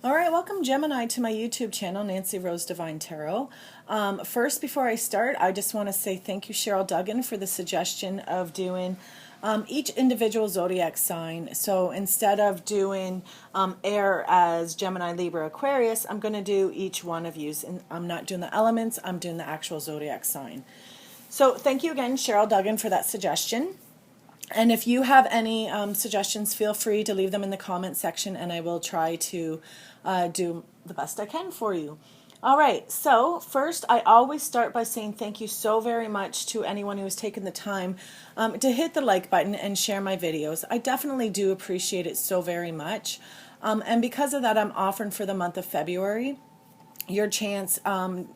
All right, welcome Gemini to my YouTube channel, Nancy Rose Divine Tarot. First, before I start, I just want to say thank you, Sheryl Duggan, for the suggestion of doing each individual zodiac sign. So instead of doing air as Gemini, Libra, Aquarius, I'm going to do each one of you. And I'm not doing the elements, I'm doing the actual zodiac sign. So thank you again, Sheryl Duggan, for that suggestion. And if you have any suggestions, feel free to leave them in the comment section, and I will try to do the best I can for you. All right, so first, I always start by saying thank you so very much to anyone who has taken the time to hit the like button and share my videos. I definitely do appreciate it so very much. And because of that, I'm offering for the month of February your chance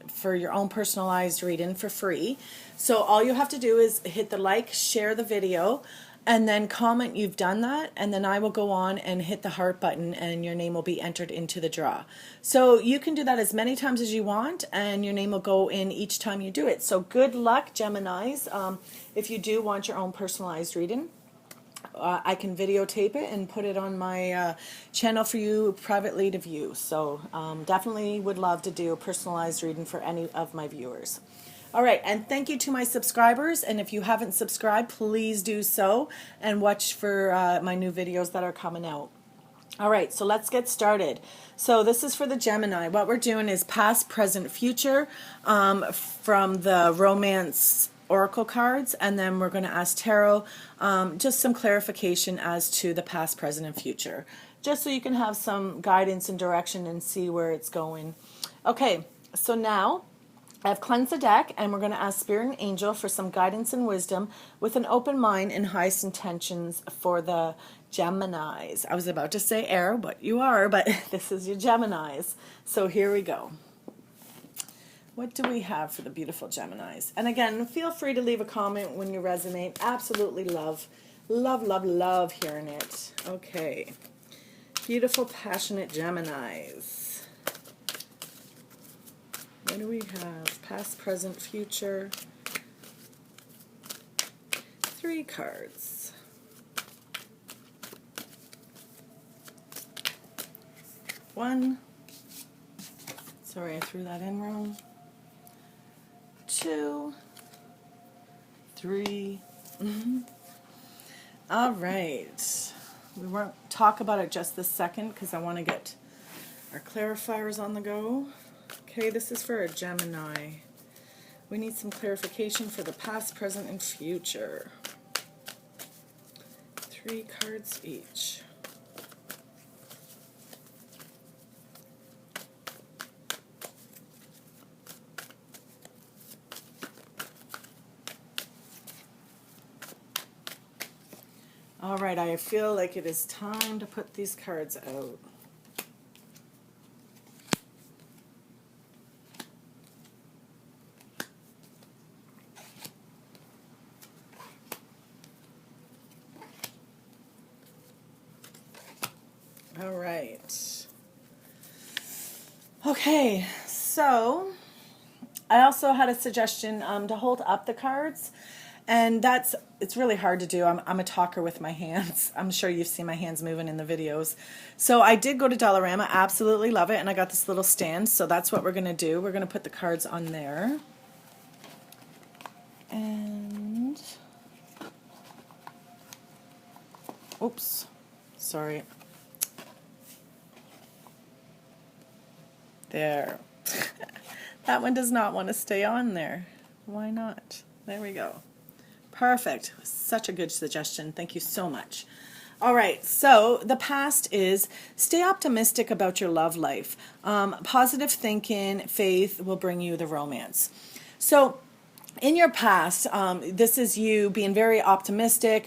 for your own personalized reading for free. So all you have to do is hit the like, share the video, and then comment you've done that, and then I will go on and hit the heart button and your name will be entered into the draw. So you can do that as many times as you want, and your name will go in each time you do it. So good luck, Geminis, if you do want your own personalized reading. I can videotape it and put it on my channel for you privately to view. So definitely would love to do a personalized reading for any of my viewers. All right, and thank you to my subscribers. And if you haven't subscribed, please do so and watch for my new videos that are coming out. All right, so let's get started. So this is for the Gemini. What we're doing is past, present, future from the romance oracle cards, and then we're going to ask tarot just some clarification as to the past, present, and future, just so you can have some guidance and direction and see where it's going. Okay, so now I've cleansed the deck, and we're going to ask Spirit and Angel for some guidance and wisdom with an open mind and highest intentions for the Geminis. I was about to say air, but you are, but this is your Geminis. So here we go. What do we have for the beautiful Geminis? And again, feel free to leave a comment when you resonate. Absolutely love hearing it. Okay. Beautiful, passionate Geminis. What do we have? Past, present, future. 3 cards. One. Sorry, I threw that in wrong. 2, 3. All right. We won't talk about it just this second because I want to get our clarifiers on the go. Okay, this is for a Gemini. We need some clarification for the past, present, and future. 3 cards each. All right, I feel like it is time to put these cards out. All right. Okay, so I also had a suggestion to hold up the cards. And it's really hard to do. I'm a talker with my hands. I'm sure you've seen my hands moving in the videos. So I did go to Dollarama. Absolutely love it. And I got this little stand. So that's what we're going to do. We're going to put the cards on there. And, oops, sorry. There. That one does not want to stay on there. Why not? There we go. Perfect. Such a good suggestion. Thank you so much. All right, so the past is stay optimistic about your love life. Positive thinking, faith will bring you the romance. So in your past, this is you being very optimistic,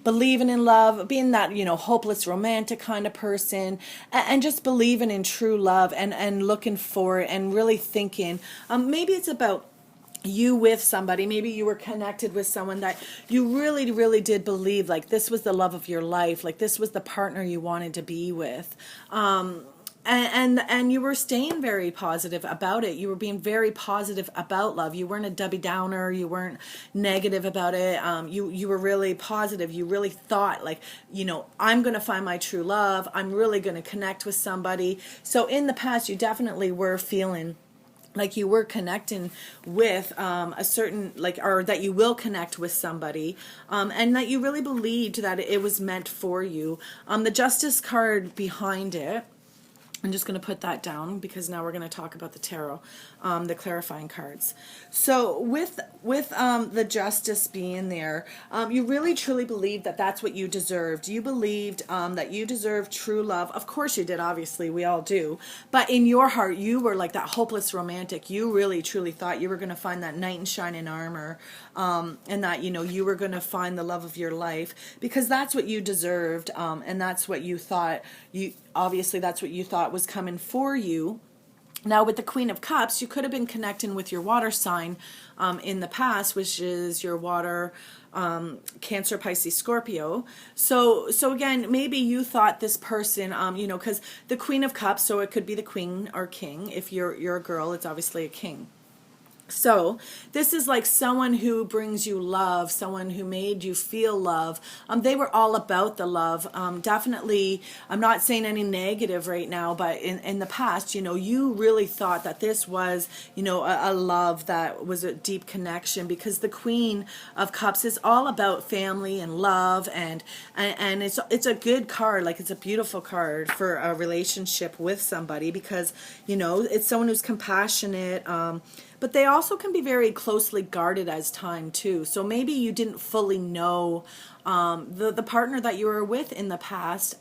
believing in love, being that, hopeless romantic kind of person, and just believing in true love and looking for it and really thinking. Maybe it's about you with somebody, maybe you were connected with someone that you really, really did believe, like this was the love of your life, like this was the partner you wanted to be with. and you were staying very positive about it. You were being very positive about love. You weren't a Debbie Downer. You weren't negative about it. You were really positive. You really thought like, I'm going to find my true love. I'm really going to connect with somebody. So in the past, you definitely were feeling like you were connecting with a certain, like, or that you will connect with somebody, and that you really believed that it was meant for you. The Justice card behind it, I'm just going to put that down because now we're going to talk about the tarot, the clarifying cards. So with the Justice being there, you really truly believed that that's what you deserved. You believed that you deserved true love. Of course you did, obviously, we all do. But in your heart, you were like that hopeless romantic. You really truly thought you were going to find that knight in shining armor, and that, you were going to find the love of your life, because that's what you deserved, and that's what you thought obviously that's what you thought was coming for you. Now with the Queen of Cups, you could have been connecting with your water sign in the past, which is your water, Cancer, Pisces, Scorpio. So again, maybe you thought this person, because the Queen of Cups, so it could be the queen or king. If you're a girl, it's obviously a king. So this is like someone who brings you love, someone who made you feel love. They were all about the love. Definitely, I'm not saying any negative right now, but in the past, you really thought that this was, a love that was a deep connection, because the Queen of Cups is all about family and love, and it's a good card. Like, it's a beautiful card for a relationship with somebody, because, it's someone who's compassionate, but they also can be very closely guarded as time too. So maybe you didn't fully know the partner that you were with in the past.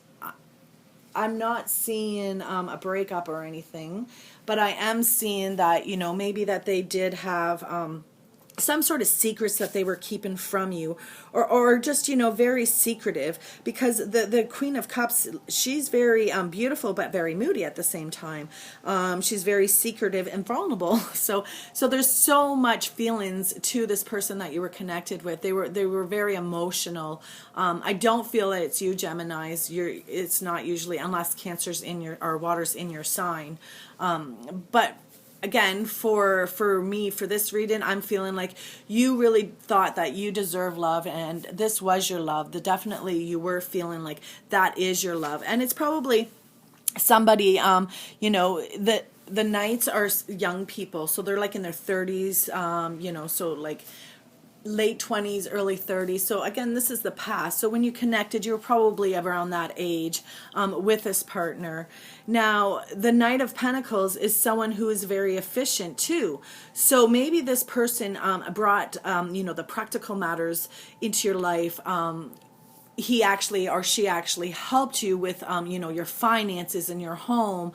I'm not seeing a breakup or anything, but I am seeing that, maybe that they did have some sort of secrets that they were keeping from you, or just, very secretive, because the Queen of Cups, she's very beautiful, but very moody at the same time. She's very secretive and vulnerable. So there's so much feelings to this person that you were connected with. They were very emotional. I don't feel that it's you, Geminis. It's not usually, unless Cancer's in your, or water's in your sign. But again, for me, for this reading, I'm feeling like you really thought that you deserve love, and this was your love. Definitely you were feeling like that is your love. And it's probably somebody, the knights are young people, so they're like in their 30s, so like late 20s, early 30s. So again, this is the past. So when you connected, you were probably around that age with this partner. Now, the Knight of Pentacles is someone who is very efficient too. So maybe this person brought, the practical matters into your life. He actually, or she actually helped you with, your finances and your home,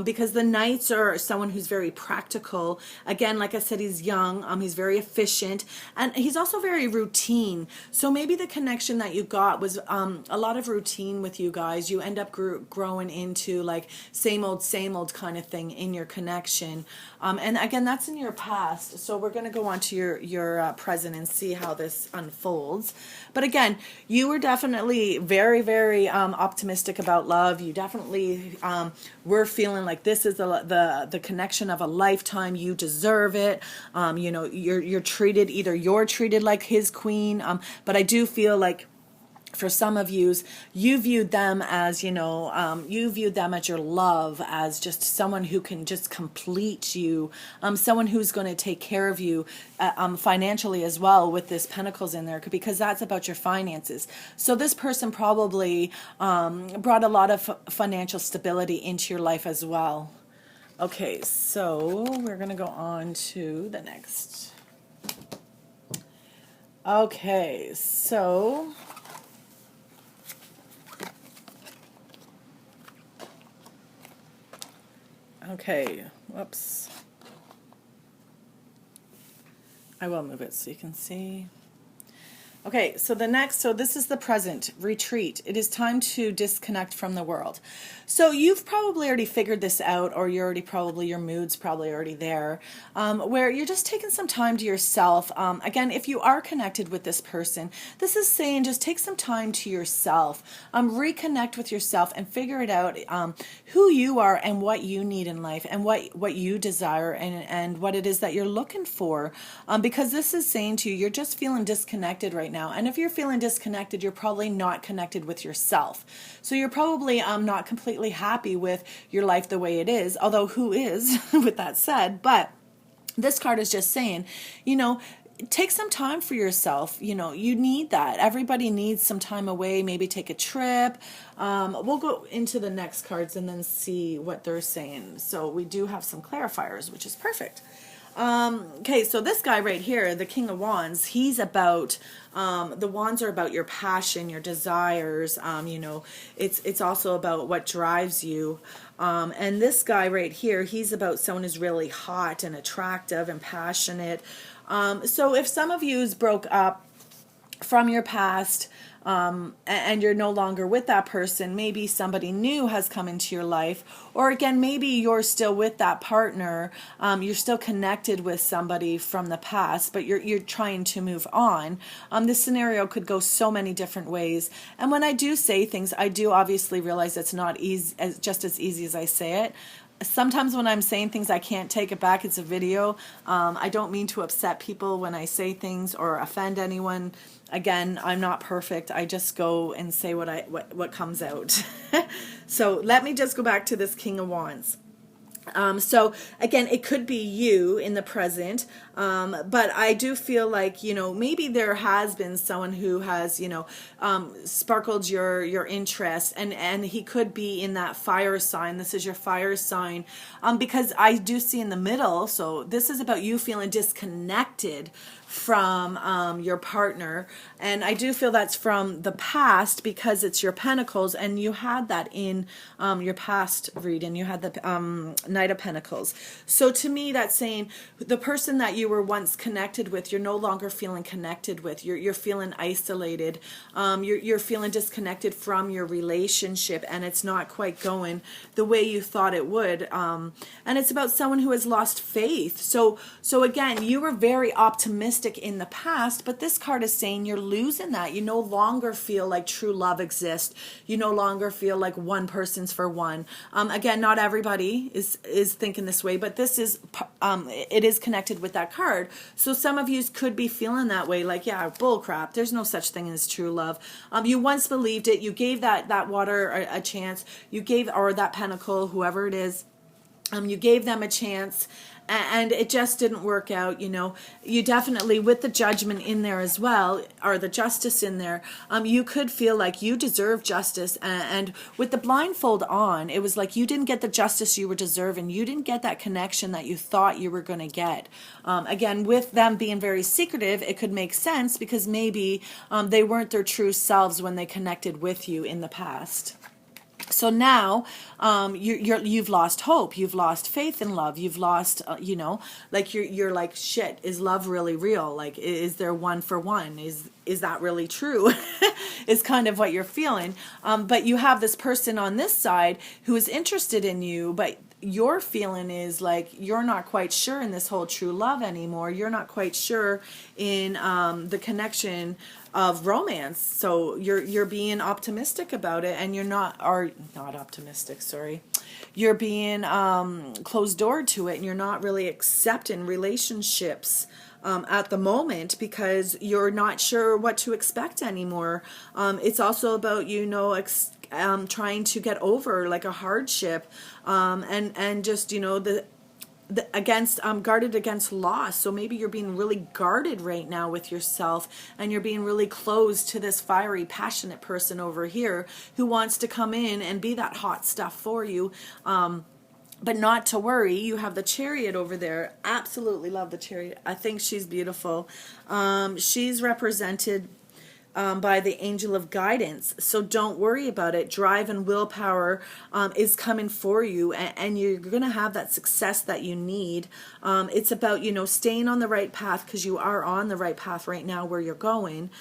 because the Knights are someone who's very practical. Again, like I said, he's young, he's very efficient, and he's also very routine. So maybe the connection that you got was a lot of routine with you guys. You end up growing into like same old kind of thing in your connection. And again, that's in your past. So we're going to go on to your present and see how this unfolds. But again, you were definitely very, very optimistic about love. You definitely were feeling like this is the connection of a lifetime. You deserve it. You're treated like his queen. But I do feel like, for some of you viewed them as, you viewed them as your love, as just someone who can just complete you, someone who's going to take care of you financially as well, with this Pentacles in there, because that's about your finances. So this person probably brought a lot of financial stability into your life as well. Okay, so we're going to go on to the next. Okay, so okay, whoops. I will move it so you can see. Okay, so this is the present, retreat. It is time to disconnect from the world. So you've probably already figured this out, or your mood's probably already there, where you're just taking some time to yourself. Again, if you are connected with this person, this is saying just take some time to yourself, reconnect with yourself and figure it out, who you are and what you need in life and what you desire and what it is that you're looking for. Because this is saying to you, you're just feeling disconnected right now. And if you're feeling disconnected, you're probably not connected with yourself. So you're probably not completely happy with your life the way it is, although who is, with that said. But this card is just saying, take some time for yourself. You need that. Everybody needs some time away, maybe take a trip. We'll go into the next cards and then see what they're saying. So we do have some clarifiers, which is perfect. Okay, so this guy right here, the King of Wands, he's about, the wands are about your passion, your desires, it's also about what drives you. And this guy right here, he's about someone who's really hot and attractive and passionate. So if some of yous broke up from your past, and you're no longer with that person, maybe somebody new has come into your life, or again, maybe you're still with that partner, you're still connected with somebody from the past, but you're trying to move on. This scenario could go so many different ways, and when I do say things, I do obviously realize it's not just as easy as I say it. Sometimes when I'm saying things, I can't take it back. It's a video. I don't mean to upset people when I say things or offend anyone. Again, I'm not perfect. I just go and say what comes out. So let me just go back to this King of Wands. So again, it could be you in the present, but I do feel like, maybe there has been someone who has, sparkled your interest, and he could be in that fire sign. This is your fire sign, because I do see in the middle, so this is about you feeling disconnected from your partner, and I do feel that's from the past because it's your Pentacles, and you had that in your past reading. You had the Knight of Pentacles. So to me, that's saying the person that you were once connected with, you're no longer feeling connected with. You're feeling isolated. You're feeling disconnected from your relationship, and it's not quite going the way you thought it would. And it's about someone who has lost faith. So again, you were very optimistic in the past, but this card is saying you're losing that. You no longer feel like true love exists. You no longer feel like one person's for one. Again, not everybody is thinking this way, but this is it is connected with that card. So some of you could be feeling that way, like, yeah, bull crap. There's no such thing as true love. You once believed it. You gave that water a chance. You gave, or that pentacle, whoever it is, you gave them a chance, and it just didn't work out. You definitely, with the judgment in there as well, or the justice in there, you could feel like you deserve justice, and with the blindfold on, it was like you didn't get the justice you were deserving. You didn't get that connection that you thought you were going to get. Again, with them being very secretive, it could make sense because maybe they weren't their true selves when they connected with you in the past. So now you've lost hope. You've lost faith in love. You've lost, like you're like, shit, is love really real? Like, is there one for one? Is that really true? Is kind of what you're feeling. But you have this person on this side who is interested in you, but your feeling is like you're not quite sure in this whole true love anymore. You're not quite sure in the connection of romance. So you're being optimistic about it, and you're not optimistic, sorry. You're being closed door to it, and you're not really accepting relationships at the moment because you're not sure what to expect anymore. It's also about, trying to get over like a hardship, and just, against guarded against loss. So maybe you're being really guarded right now with yourself, and you're being really closed to this fiery, passionate person over here who wants to come in and be that hot stuff for you. But not to worry, you have the Chariot over there. Absolutely love the Chariot. I think she's beautiful. She's represented by the angel of guidance. So don't worry about it. Drive and willpower is coming for you, and you're going to have that success that you need. It's about, staying on the right path, because you are on the right path right now where you're going.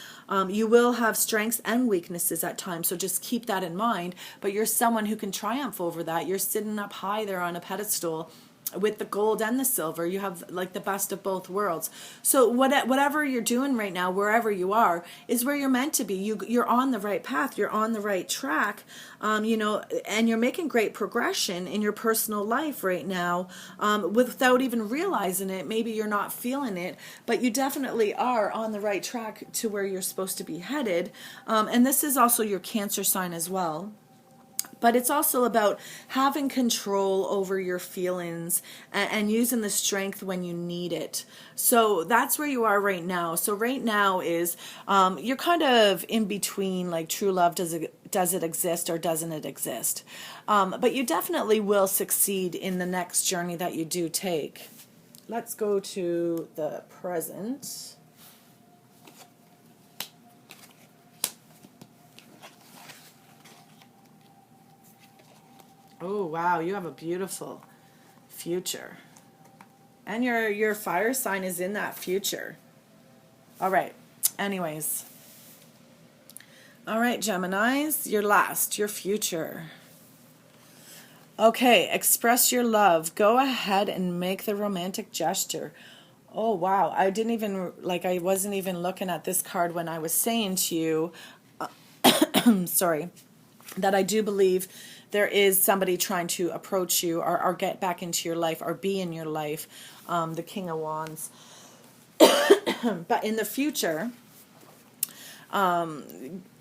You will have strengths and weaknesses at times, so just keep that in mind. But you're someone who can triumph over that. You're sitting up high there on a pedestal with the gold and the silver. You have like the best of both worlds. So whatever you're doing right now, wherever you are, is where you're meant to be. You're on the right path. You're on the right track. And you're making great progression in your personal life right now, without even realizing it. Maybe you're not feeling it, but you definitely are on the right track to where you're supposed to be headed. And this is also your Cancer sign as well. But it's also about having control over your feelings and using the strength when you need it. So that's where you are right now. So right now is you're kind of in between, like, true love, does it exist or doesn't it exist? But you definitely will succeed in the next journey that you do take. Let's go to the present. Oh, wow, you have a beautiful future. And your fire sign is in that future. All right. Anyways. All right, Geminis, your last, your future. Okay, express your love. Go ahead and make the romantic gesture. Oh, wow. I wasn't even looking at this card when I was saying to you, sorry, that I do believe there is somebody trying to approach you or get back into your life or be in your life, the King of Wands. But in the future,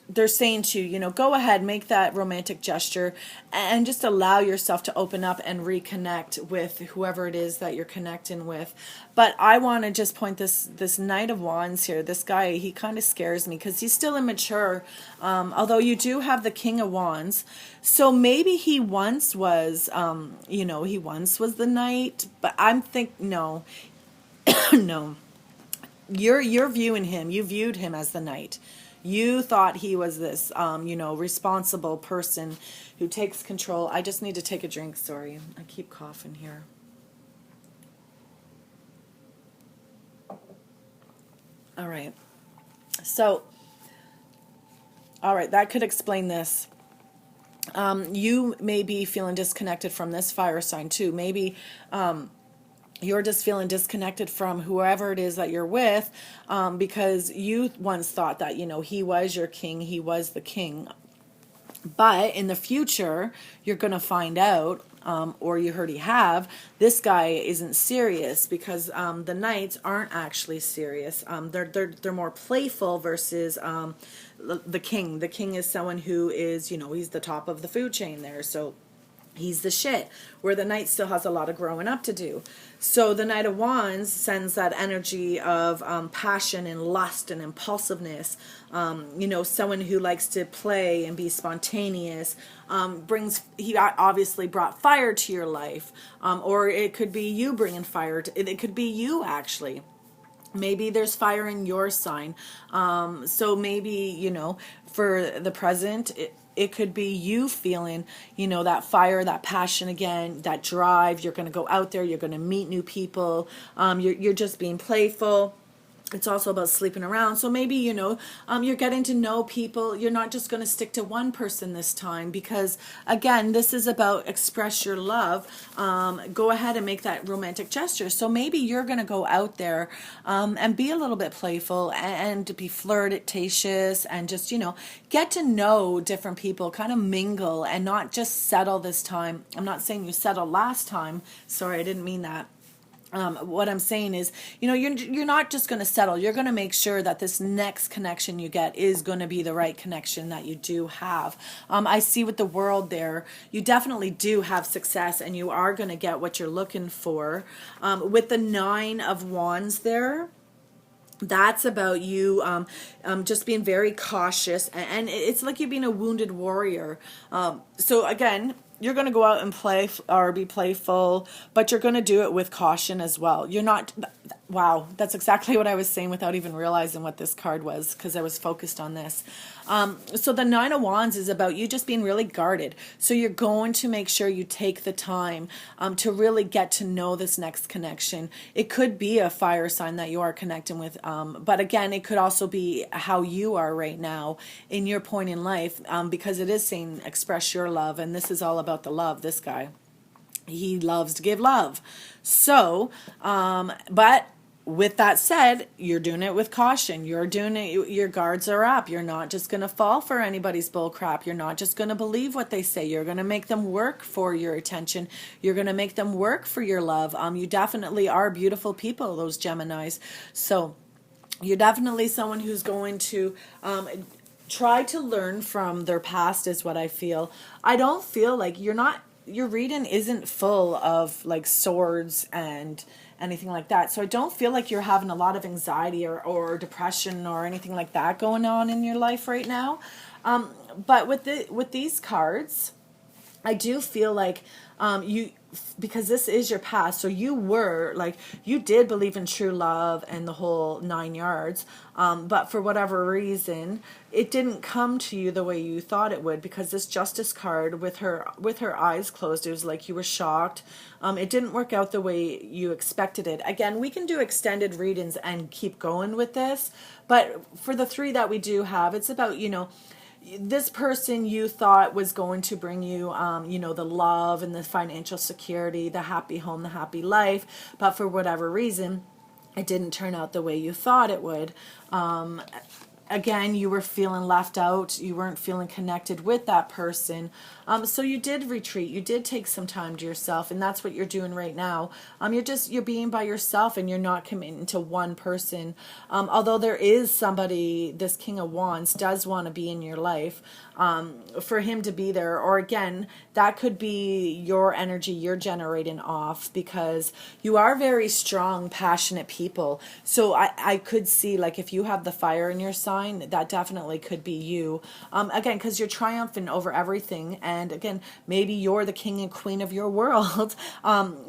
they're saying to you, go ahead, make that romantic gesture and just allow yourself to open up and reconnect with whoever it is that you're connecting with. But I want to just point this Knight of Wands here. This guy, he kind of scares me because he's still immature. Although you do have the King of Wands. So maybe he once was, he once was the Knight. But I'm thinking, no, no. You're viewing him. You viewed him as the Knight. You thought he was this, responsible person who takes control. I just need to take a drink. Sorry. I keep coughing here. All right. So, all right, that could explain this. You may be feeling disconnected from this fire sign too. Maybe, you're just feeling disconnected from whoever it is that you're with, because you once thought that, he was your king, he was the king. But in the future, you're going to find out, or you already have, this guy isn't serious, because the Knights aren't actually serious. They're more playful versus the king. The king is someone who is, he's the top of the food chain there, so he's the shit, where the Knight still has a lot of growing up to do. So the Knight of Wands sends that energy of passion and lust and impulsiveness. Someone who likes to play and be spontaneous. He obviously brought fire to your life. Or it could be you bringing fire. It could be you, actually. Maybe there's fire in your sign. So maybe, for the present, it could be you feeling, that fire, that passion again, that drive. You're going to go out there. You're going to meet new people. You're just being playful. It's also about sleeping around. So maybe, you're getting to know people. You're not just going to stick to one person this time, because, again, this is about express your love. Go ahead and make that romantic gesture. So maybe you're going to go out there and be a little bit playful and be flirtatious and just, get to know different people, kind of mingle and not just settle this time. I'm not saying you settled last time. Sorry, I didn't mean that. What I'm saying is, you're not just going to settle. You're going to make sure that this next connection you get is going to be the right connection that you do have. I see with the world there, you definitely do have success and you are going to get what you're looking for. With the 9 of Wands there, that's about you just being very cautious. And it's like you being a wounded warrior. So again, you're going to go out and play or be playful, but you're going to do it with caution as well. You're not, wow, that's exactly what I was saying without even realizing what this card was, because I was focused on this. So the Nine of Wands is about you just being really guarded. So you're going to make sure you take the time to really get to know this next connection. It could be a fire sign that you are connecting with, but again, it could also be how you are right now in your point in life, because it is saying express your love, and this is all about the love. This guy, he loves to give love. So, but with that said, you're doing it with caution. You're doing it, your guards are up. You're not just going to fall for anybody's bull crap. You're not just going to believe what they say. You're going to make them work for your attention. You're going to make them work for your love. You definitely are beautiful people, those Geminis. So you're definitely someone who's going to try to learn from their past, is what I feel. I don't feel like your reading isn't full of like swords and anything like that. So I don't feel like you're having a lot of anxiety or depression or anything like that going on in your life right now. But with these cards, I do feel like because this is your past, so you did believe in true love and the whole 9 yards, but for whatever reason it didn't come to you the way you thought it would, because this Justice card with her eyes closed, it was like you were shocked. It didn't work out the way you expected it. Again, we can do extended readings and keep going with this, but for the 3 that we do have, it's about, this person you thought was going to bring you, the love and the financial security, the happy home, the happy life. But for whatever reason, it didn't turn out the way you thought it would. Again, you were feeling left out. You weren't feeling connected with that person. So you did retreat. You did take some time to yourself, and that's what you're doing right now. You're being by yourself, and you're not committing to one person. Although there is somebody, this King of Wands does want to be in your life, for him to be there. Or again, that could be your energy you're generating off, because you are very strong, passionate people. So I could see, like, if you have the fire in your sign, that definitely could be you. Again, because you're triumphant over everything. And again, maybe you're the king and queen of your world.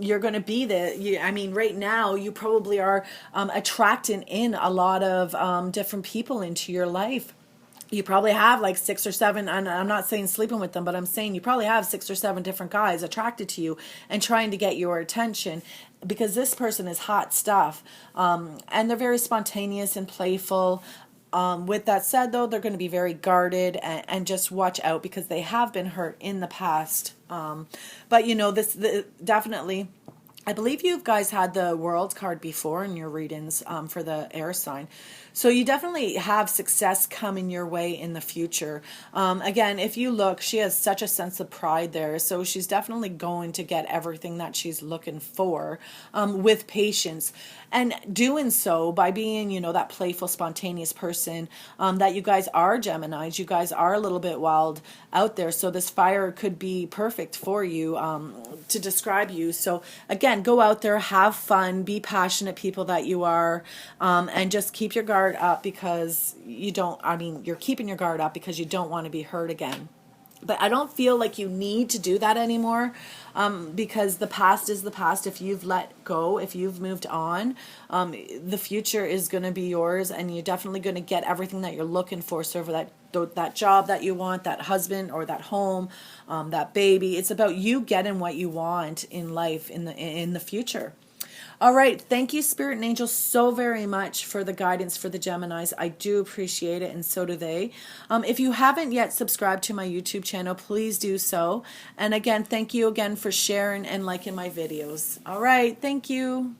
You're going to be right now you probably are attracting in a lot of different people into your life. You probably have like 6 or 7, and I'm not saying sleeping with them, but I'm saying you probably have 6 or 7 different guys attracted to you and trying to get your attention, because this person is hot stuff. And they're very spontaneous and playful. With that said, though, they're going to be very guarded, and just watch out, because they have been hurt in the past. But definitely, I believe you guys had the World card before in your readings for the air sign. So you definitely have success coming your way in the future. Again, if you look, she has such a sense of pride there. So she's definitely going to get everything that she's looking for, with patience. And doing so by being, that playful, spontaneous person, that you guys are Geminis. You guys are a little bit wild out there. So this fire could be perfect for you, to describe you. So again, go out there, have fun, be passionate people that you are, and just keep your guard up, because you're keeping your guard up because you don't want to be hurt again. But I don't feel like you need to do that anymore, because the past is the past. If you've let go, if you've moved on, the future is going to be yours, and you're definitely going to get everything that you're looking for. So for that job that you want, that husband or that home, that baby, it's about you getting what you want in life in the future. All right. Thank you, Spirit and Angels, so very much for the guidance for the Geminis. I do appreciate it, and so do they. If you haven't yet subscribed to my YouTube channel, please do so. And again, thank you again for sharing and liking my videos. All right. Thank you.